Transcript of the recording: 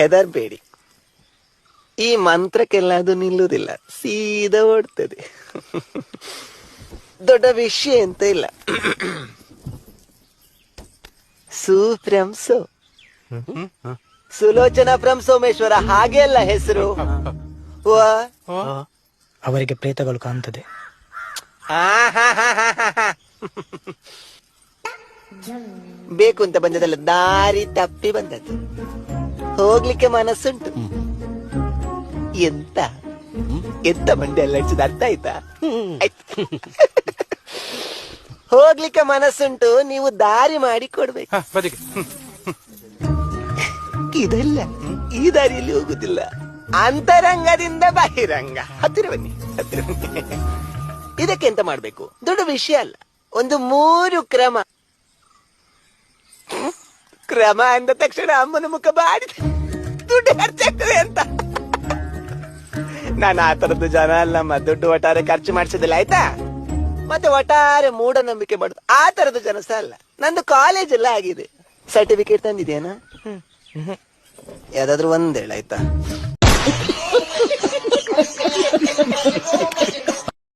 ಹೆದರ್ಬೇಡಿ, ಈ ಮಂತ್ರಕ್ಕೆಲ್ಲ ಅದು ನಿಲ್ಲುವುದಿಲ್ಲ, ಸೀದಾ ಓಡ್ತದೆ. ದೊಡ್ಡ ವಿಷಯ ಎಂತ ಇಲ್ಲ. ಸುಪ್ರಂಸೋ ಸುಲೋಚನಾ ಫ್ರಮ್ ಸೋಮೇಶ್ವರ, ಹಾಗೆ ಅಲ್ಲ ಹೆಸರು. ಅವರಿಗೆ ಪ್ರೇತಗಳು ಕಾಣ್ತದೆ. ಬೇಕು ಅಂತ ಬಂದದಲ್ಲ, ದಾರಿ ತಪ್ಪಿ ಬಂದದ್ದು. ಹೋಗ್ಲಿಕ್ಕೆ ಮನಸ್ಸುಂಟು. ಎಂತ ಎಂತ ಮಂಡಿ ಎಲ್ಲ ಇಡ್ಸಿದ, ಅರ್ಥ ಆಯ್ತಾ? ಹೋಗ್ಲಿಕ್ಕೆ ಮನಸ್ಸುಂಟು, ನೀವು ದಾರಿ ಮಾಡಿ ಕೊಡ್ಬೇಕು. ಇದಲ್ಲ, ಈ ದಾರಿಯಲ್ಲಿ ಹೋಗುದಿಲ್ಲ, ಅಂತರಂಗದಿಂದ ಬಹಿರಂಗ. ಹತ್ತಿರ ಬನ್ನಿ, ಹತ್ತಿರ ಬನ್ನಿ. ಇದಕ್ಕೆ ಎಂತ ಮಾಡ್ಬೇಕು, ದೊಡ್ಡ ವಿಷಯ ಅಲ್ಲ. ಒಂದು 3 ಕ್ರಮ. ಕ್ರಮ ಅಂದ ತಕ್ಷಣ ಅಮ್ಮನ ಮುಖ ಬಾಡಿದೆ, ದುಡ್ಡು ಖರ್ಚಾಗ್ತದೆ ಅಂತ. ನಾನು ಆ ತರದ್ದು ಜನ ಅಲ್ಲಮ್ಮ, ದುಡ್ಡು ಒಟ್ಟಾರೆ ಖರ್ಚು ಮಾಡಿಸೋದಿಲ್ಲ, ಆಯ್ತಾ? ಮತ್ತೆ ಒಟ್ಟಾರೆ ಮೂಢನಂಬಿಕೆ ಮಾಡುದು ಆ ತರದ ಜನ ಸಹ ಅಲ್ಲ. ನಂದು ಕಾಲೇಜ್ ಎಲ್ಲ ಆಗಿದೆ. ಸರ್ಟಿಫಿಕೇಟ್ ತಂದಿದ್ಯಾನ? ಯಾವ್ದಾದ್ರು ಒಂದೇಳ, ಆಯ್ತಾ?